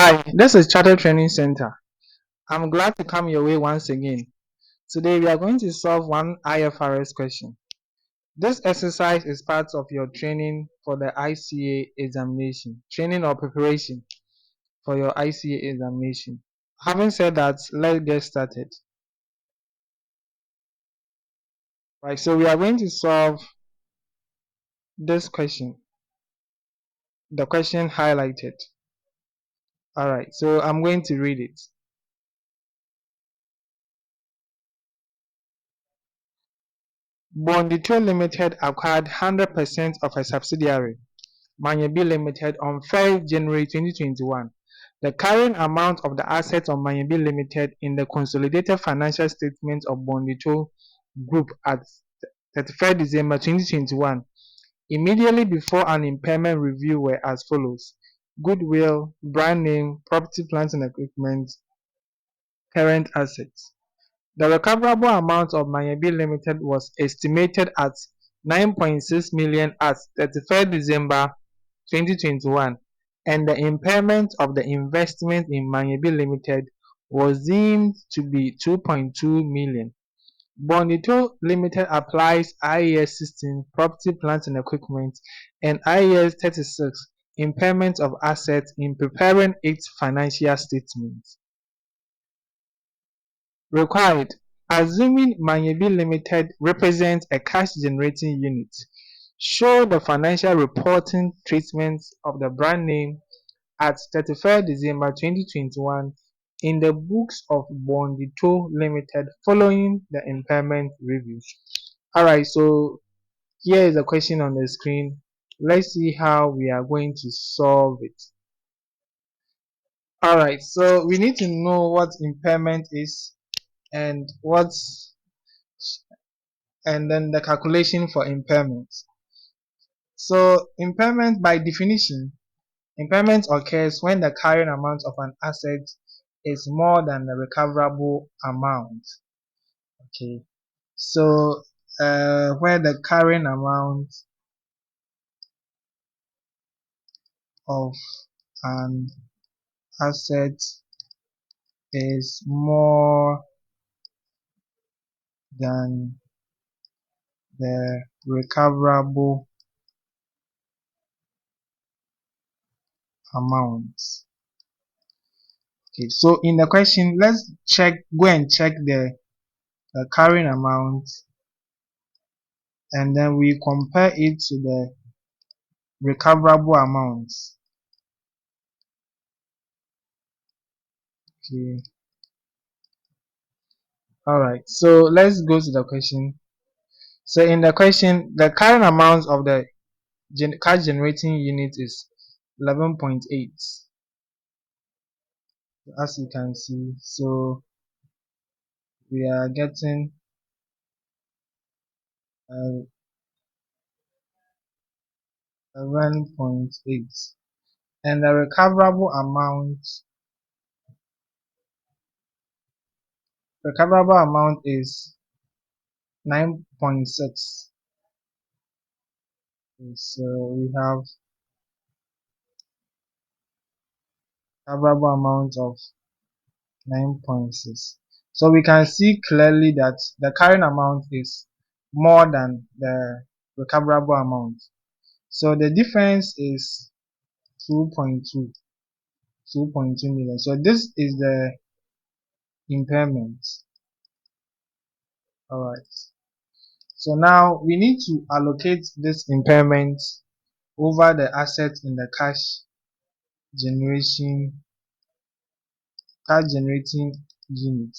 Hi, this is Chartered Training Center. I'm glad to come your way once again. Today we are going to solve one IFRS question. This exercise is part of your training for the ICA examination, training or preparation for your ICA examination. Having said that, let's get started. Right, so we are going to solve this question, the question highlighted. Alright, so I'm going to read it. Bondito Limited acquired 100% of a subsidiary, Manyebi Limited, on 1st January 2021. The carrying amount of the assets of Manyebi Limited in the consolidated financial statements of Bondito Group at 31st December 2021, immediately before an impairment review, were as follows: goodwill, brand name, property, plant and equipment, current assets. The recoverable amount of Manyebi Limited was estimated at 9.6 million at 31st December 2021, and the impairment of the investment in Manyebi Limited was deemed to be 2.2 million. Bondito Limited applies IAS 16 property, plant and equipment and IAS 36 impairment of assets in preparing its financial statements. Required: assuming Manyebi Limited represents a cash-generating unit, show the financial reporting treatment of the brand name at 31st December 2021 in the books of Bondito Limited following the impairment review. Alright, so here is the question on the screen. Let's see how we are going to solve it. Alright, so we need to know what impairment is and then the calculation for impairment. So impairment, by definition, impairment occurs when the carrying amount of an asset is more than the recoverable amount. Okay, so where the carrying amount of an asset is more than the recoverable amount. Okay, so in the question, let's go and check the carrying amount, and then we compare it to the recoverable amounts. Okay, alright, so let's go to the question. So in the question, the carrying amount of the cash generating unit is 11.8, as you can see. So we are getting 11.8, and the recoverable amount is 9.6. So we have recoverable amount of 9.6. So we can see clearly that the carrying amount is more than the recoverable amount. So the difference is 2.2 million. So this is the impairment. Alright. So now we need to allocate this impairment over the assets in the cash generating unit.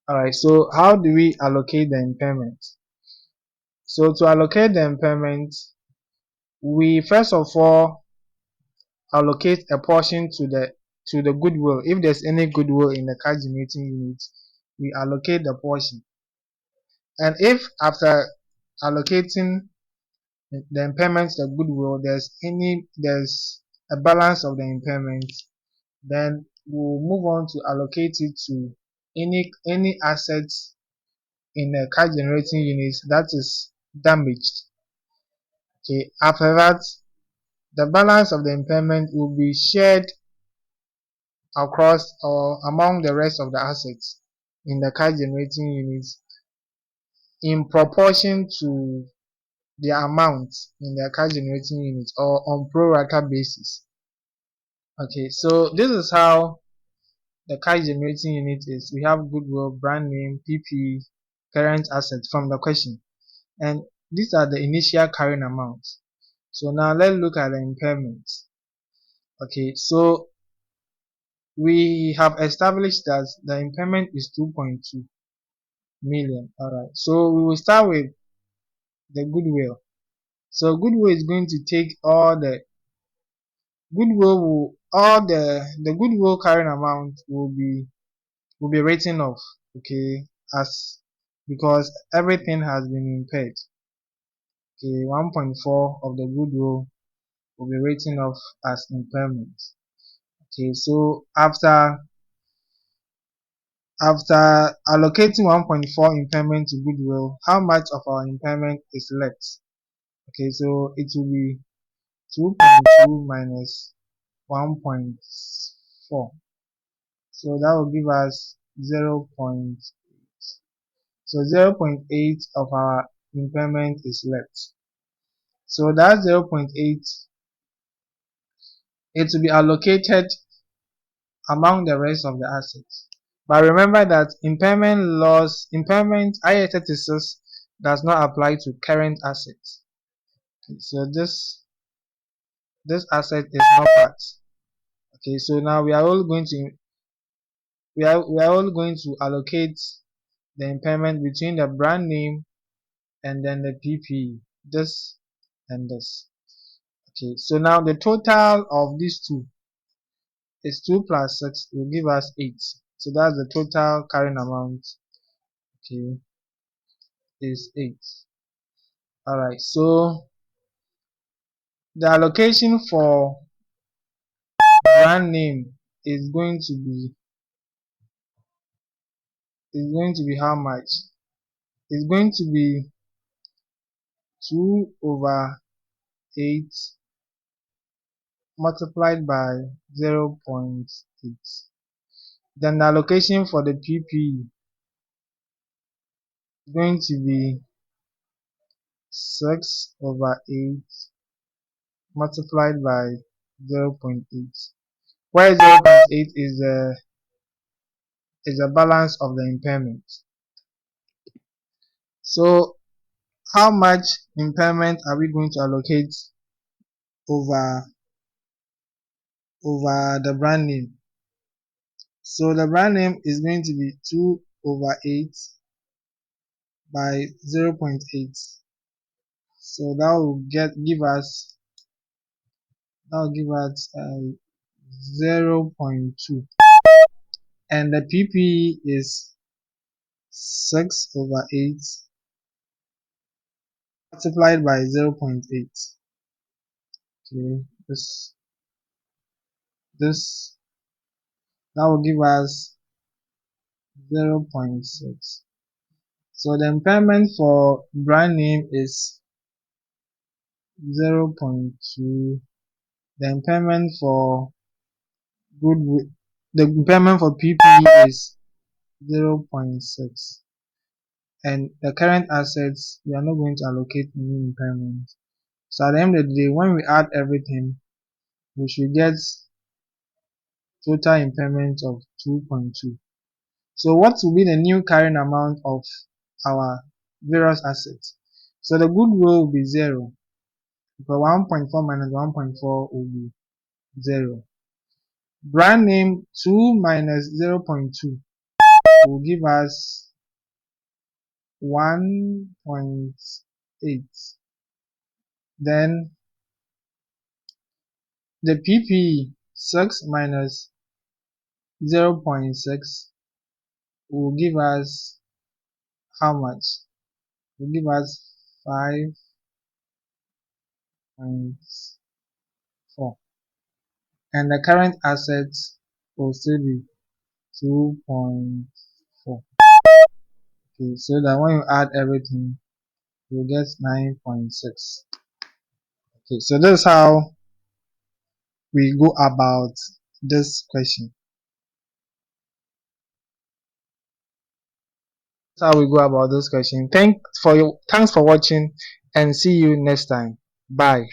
Alright, so how do we allocate the impairment? So to allocate the impairment, we first of all allocate a portion to the goodwill. If there's any goodwill in the cash generating unit, we allocate the portion. And if after allocating the impairment to the goodwill, there's a balance of the impairment, then we'll move on to allocate it to any assets in the cash generating unit that is damaged. Okay, after that, the balance of the impairment will be shared across or among the rest of the assets in the cash generating unit in proportion to the amount in the cash generating unit or on pro rata basis. Okay, so this is how the cash generating unit is. We have goodwill, brand name, PP, current assets from the question, and these are the initial carrying amounts. So now let's look at the impairment. Okay, so we have established that the impairment is 2.2 million. Alright, so we will start with the goodwill. So goodwill is going to take all the goodwill will all the goodwill carrying amount will be written off, okay, as because everything has been impaired. Okay, 1.4 of the goodwill will be written off as impairment. Okay, so after allocating 1.4 impairment to goodwill, how much of our impairment is left? Okay, so it will be 2.2 minus 1.4. So that will give us 0.8. So 0.8 of our impairment is left. So that 0.8, it will be allocated among the rest of the assets. But remember that impairment IAS 36 does not apply to current assets. Okay, so this asset is not part. Okay, so now we are all going to allocate the impairment between the brand name and then the PPE, this and this. Okay, so now the total of these two is 2 plus 6 will give us 8. So that's the total carrying amount. Okay, is 8. Alright, so the allocation for brand name is going to be how much? It's going to be 2 over 8 multiplied by 0.8. Then the allocation for the PPE is going to be 6 over 8 multiplied by 0.8, where 0.8 is the balance of the impairment. So how much impairment are we going to allocate over the brand name? So the brand name is going to be 2 over 8 by 0.8. So that will give us 0.2, and the PPE is 6 over 8 multiplied by 0.8. Okay, this that will give us 0.6. So the impairment for brand name is 0.2. The impairment for goodwill, the impairment for PPE is 0.6. And the current assets, we are not going to allocate any impairment. So at the end of the day, when we add everything, we should get total impairment of 2.2. So what will be the new carrying amount of our various assets? So the goodwill will be 0, because 1.4 minus 1.4 will be 0. Brand name 2 minus 0.2 will give us 1.8. Then the PPE 6 minus 0.6 will give us how much? Will give us 5.4. And the current assets will still be 2.4. Okay, so that when you add everything, you get 9.6. Okay, so this is how we go about this question. That's how we go about this question. Thanks for watching and see you next time. Bye.